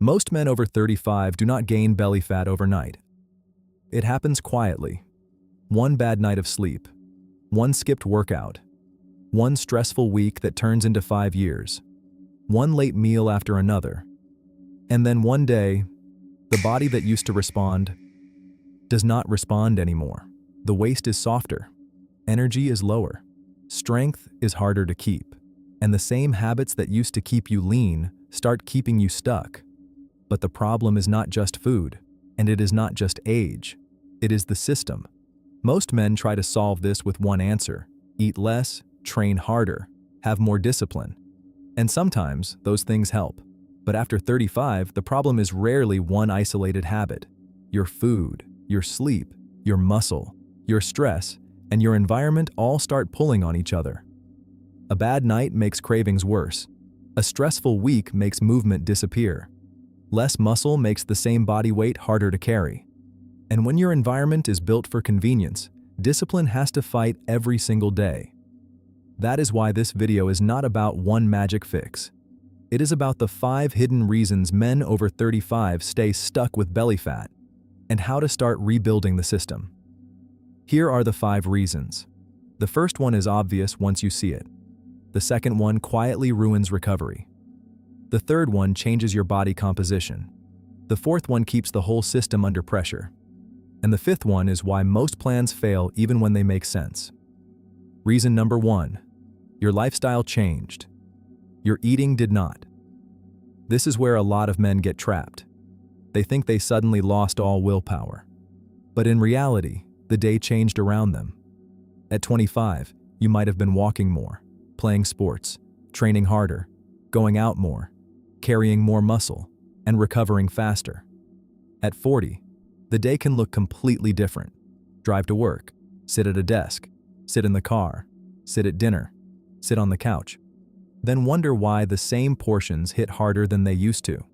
Most men over 35 do not gain belly fat overnight. It happens quietly. One bad night of sleep, one skipped workout, one stressful week that turns into 5 years, one late meal after another, and then one day, the body that used to respond does not respond anymore. The waist is softer, energy is lower, strength is harder to keep, and the same habits that used to keep you lean start keeping you stuck. But the problem is not just food, and it is not just age, it is the system. Most men try to solve this with one answer: eat less, train harder, have more discipline. And sometimes those things help. But after 35, the problem is rarely one isolated habit. Your food, your sleep, your muscle, your stress, and your environment all start pulling on each other. A bad night makes cravings worse. A stressful week makes movement disappear. Less muscle makes the same body weight harder to carry. And when your environment is built for convenience, discipline has to fight every single day. That is why this video is not about one magic fix. It is about the 5 hidden reasons men over 35 stay stuck with belly fat, and how to start rebuilding the system. Here are the 5 reasons. The first one is obvious once you see it. The second one quietly ruins recovery. The third one changes your body composition. The fourth one keeps the whole system under pressure. And the fifth one is why most plans fail even when they make sense. Reason number 1. Your lifestyle changed. Your eating did not. This is where a lot of men get trapped. They think they suddenly lost all willpower. But in reality, the day changed around them. At 25, you might have been walking more, playing sports, training harder, going out more, carrying more muscle, and recovering faster. At 40, the day can look completely different. Drive to work, sit at a desk, sit in the car, sit at dinner, sit on the couch. Then wonder why the same portions hit harder than they used to.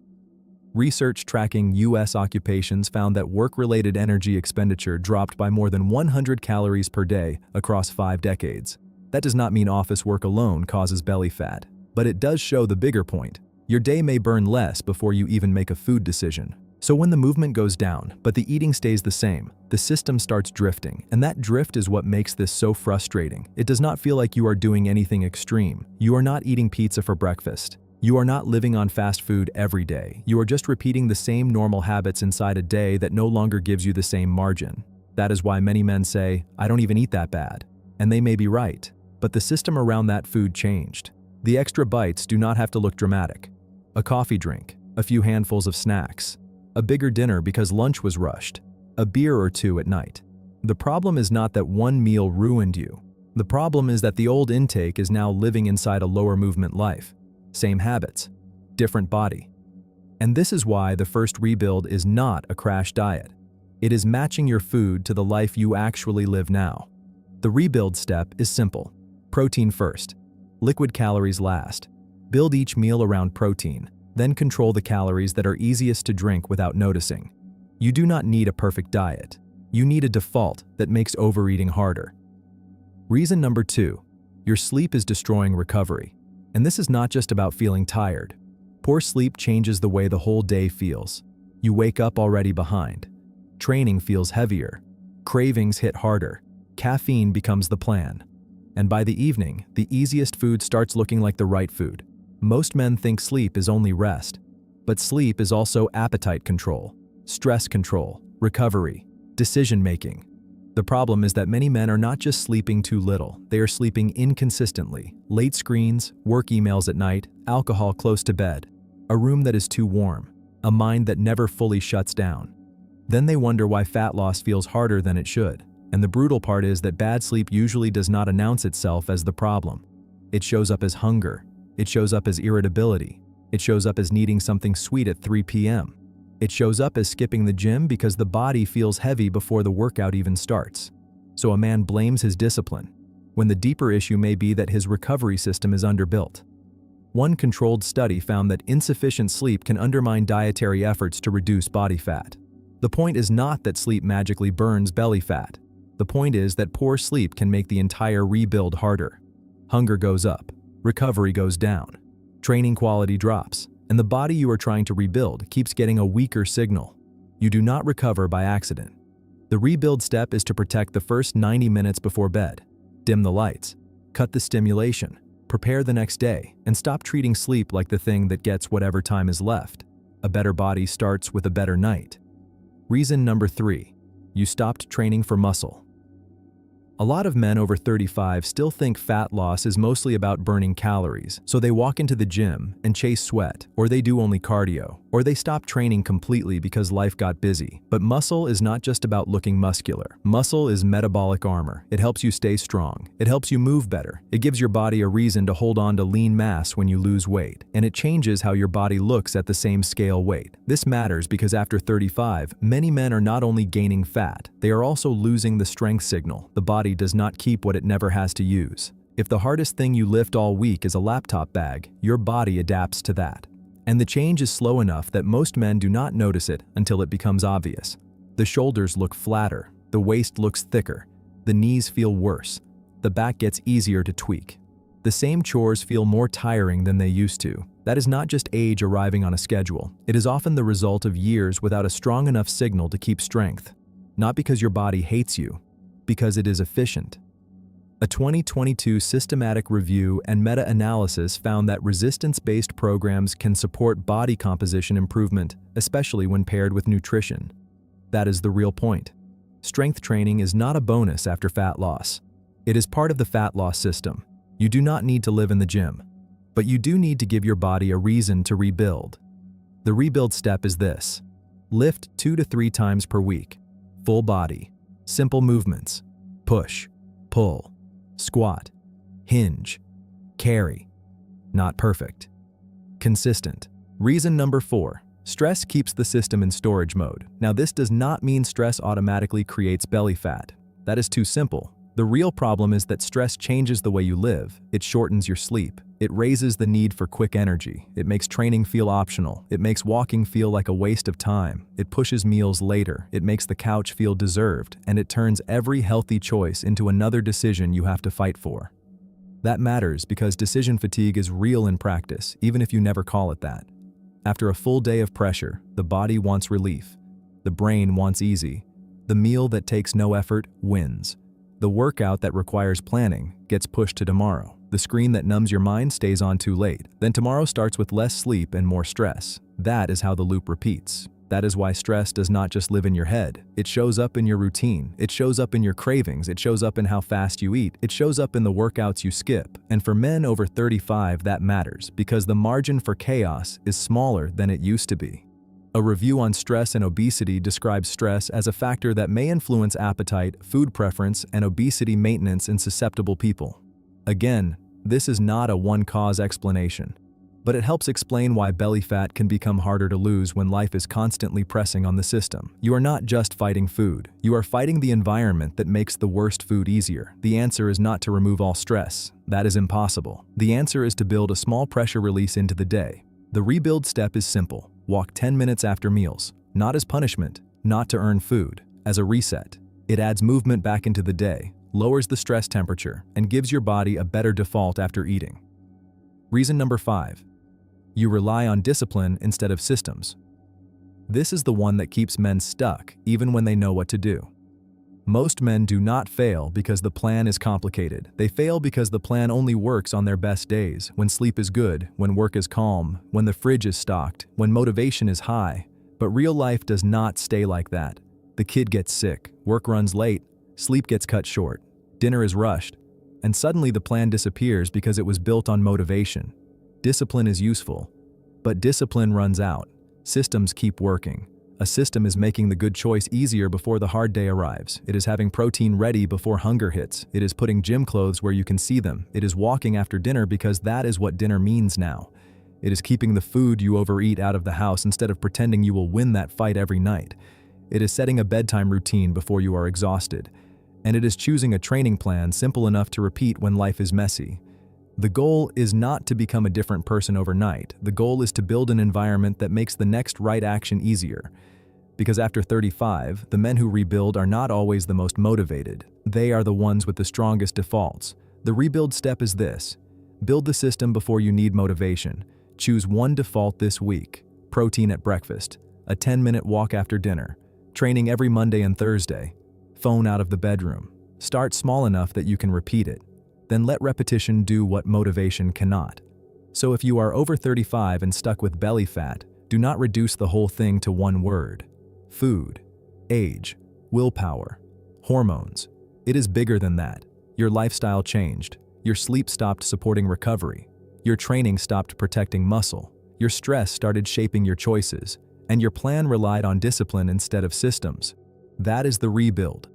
Research tracking U.S. occupations found that work-related energy expenditure dropped by more than 100 calories per day across 5 decades. That does not mean office work alone causes belly fat, but it does show the bigger point. Your day may burn less before you even make a food decision. So when the movement goes down, but the eating stays the same, the system starts drifting, and that drift is what makes this so frustrating. It does not feel like you are doing anything extreme. You are not eating pizza for breakfast. You are not living on fast food every day. You are just repeating the same normal habits inside a day that no longer gives you the same margin. That is why many men say, "I don't even eat that bad." And they may be right, but the system around that food changed. The extra bites do not have to look dramatic. A coffee drink, a few handfuls of snacks, a bigger dinner because lunch was rushed, a beer or 2 at night. The problem is not that one meal ruined you. The problem is that the old intake is now living inside a lower movement life. Same habits, different body. And this is why the first rebuild is not a crash diet. It is matching your food to the life you actually live now. The rebuild step is simple. Protein first. Liquid calories last. Build each meal around protein. Then control the calories that are easiest to drink without noticing. You do not need a perfect diet. You need a default that makes overeating harder. Reason number 2. Your sleep is destroying recovery. And this is not just about feeling tired. Poor sleep changes the way the whole day feels. You wake up already behind. Training feels heavier. Cravings hit harder. Caffeine becomes the plan. And by the evening, the easiest food starts looking like the right food. Most men think sleep is only rest, but sleep is also appetite control, stress control, recovery, decision-making. The problem is that many men are not just sleeping too little, they are sleeping inconsistently. Late screens, work emails at night, alcohol close to bed, a room that is too warm, a mind that never fully shuts down. Then they wonder why fat loss feels harder than it should. And the brutal part is that bad sleep usually does not announce itself as the problem. It shows up as hunger. It shows up as irritability. It shows up as needing something sweet at 3 p.m. It shows up as skipping the gym because the body feels heavy before the workout even starts. So a man blames his discipline, when the deeper issue may be that his recovery system is underbuilt. One controlled study found that insufficient sleep can undermine dietary efforts to reduce body fat. The point is not that sleep magically burns belly fat. The point is that poor sleep can make the entire rebuild harder. Hunger goes up. Recovery goes down. Training quality drops, and the body you are trying to rebuild keeps getting a weaker signal. You do not recover by accident. The rebuild step is to protect the first 90 minutes before bed. Dim the lights, cut the stimulation, prepare the next day, and stop treating sleep like the thing that gets whatever time is left. A better body starts with a better night. Reason number 3. You stopped training for muscle. A lot of men over 35 still think fat loss is mostly about burning calories, so they walk into the gym and chase sweat, or they do only cardio, or they stop training completely because life got busy. But muscle is not just about looking muscular. Muscle is metabolic armor. It helps you stay strong. It helps you move better. It gives your body a reason to hold on to lean mass when you lose weight, and it changes how your body looks at the same scale weight. This matters because after 35, many men are not only gaining fat, they are also losing the strength signal. The body does not keep what it never has to use. If the hardest thing you lift all week is a laptop bag, your body adapts to that. And the change is slow enough that most men do not notice it until it becomes obvious. The shoulders look flatter, the waist looks thicker, the knees feel worse, the back gets easier to tweak. The same chores feel more tiring than they used to. That is not just age arriving on a schedule. It is often the result of years without a strong enough signal to keep strength. Not because your body hates you, because it is efficient. A 2022 systematic review and meta-analysis found that resistance-based programs can support body composition improvement, especially when paired with nutrition. That is the real point. Strength training is not a bonus after fat loss. It is part of the fat loss system. You do not need to live in the gym, but you do need to give your body a reason to rebuild. The rebuild step is this: lift 2 to 3 times per week, full body. Simple movements: push, pull, squat, hinge, carry. Not perfect. Consistent. Reason number 4. Stress keeps the system in storage mode. Now, this does not mean stress automatically creates belly fat. That is too simple. The real problem is that stress changes the way you live. It shortens your sleep. It raises the need for quick energy. It makes training feel optional. It makes walking feel like a waste of time. It pushes meals later. It makes the couch feel deserved. And it turns every healthy choice into another decision you have to fight for. That matters because decision fatigue is real in practice, even if you never call it that. After a full day of pressure, the body wants relief. The brain wants easy. The meal that takes no effort wins. The workout that requires planning gets pushed to tomorrow. The screen that numbs your mind stays on too late. Then tomorrow starts with less sleep and more stress. That is how the loop repeats. That is why stress does not just live in your head. It shows up in your routine. It shows up in your cravings. It shows up in how fast you eat. It shows up in the workouts you skip. And for men over 35, that matters because the margin for chaos is smaller than it used to be. A review on stress and obesity describes stress as a factor that may influence appetite, food preference, and obesity maintenance in susceptible people. Again, this is not a one-cause explanation, but it helps explain why belly fat can become harder to lose when life is constantly pressing on the system. You are not just fighting food. You are fighting the environment that makes the worst food easier. The answer is not to remove all stress. That is impossible. The answer is to build a small pressure release into the day. The rebuild step is simple. Walk 10 minutes after meals, not as punishment, not to earn food, as a reset. It adds movement back into the day, lowers the stress temperature, and gives your body a better default after eating. Reason number 5. You rely on discipline instead of systems. This is the one that keeps men stuck even when they know what to do. Most men do not fail because the plan is complicated. They fail because the plan only works on their best days, when sleep is good, when work is calm, when the fridge is stocked, when motivation is high. But real life does not stay like that. The kid gets sick, work runs late, sleep gets cut short, dinner is rushed, and suddenly the plan disappears because it was built on motivation. Discipline is useful, but discipline runs out. Systems keep working. A system is making the good choice easier before the hard day arrives. It is having protein ready before hunger hits. It is putting gym clothes where you can see them. It is walking after dinner because that is what dinner means now. It is keeping the food you overeat out of the house instead of pretending you will win that fight every night. It is setting a bedtime routine before you are exhausted. And it is choosing a training plan simple enough to repeat when life is messy. The goal is not to become a different person overnight. The goal is to build an environment that makes the next right action easier. Because after 35, the men who rebuild are not always the most motivated. They are the ones with the strongest defaults. The rebuild step is this: build the system before you need motivation. Choose one default this week: protein at breakfast, a 10-minute walk after dinner, training every Monday and Thursday, phone out of the bedroom. Start small enough that you can repeat it. Then let repetition do what motivation cannot. So if you are over 35 and stuck with belly fat, do not reduce the whole thing to one word: food, age, willpower, hormones. It is bigger than that. Your lifestyle changed. Your sleep stopped supporting recovery. Your training stopped protecting muscle. Your stress started shaping your choices, and your plan relied on discipline instead of systems. That is the rebuild.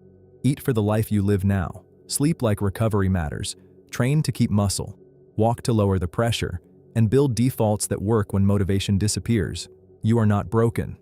Eat for the life you live now. Sleep like recovery matters. Train to keep muscle. Walk to lower the pressure. And build defaults that work when motivation disappears. You are not broken.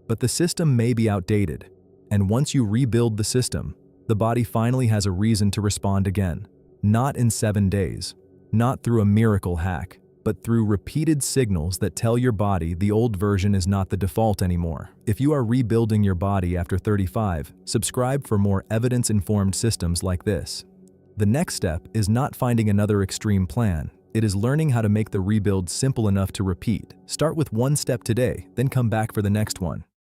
But the system may be outdated. And once you rebuild the system, the body finally has a reason to respond again. Not in 7 days. Not through a miracle hack, but through repeated signals that tell your body the old version is not the default anymore. If you are rebuilding your body after 35, subscribe for more evidence-informed systems like this. The next step is not finding another extreme plan. It is learning how to make the rebuild simple enough to repeat. Start with one step today, then come back for the next one.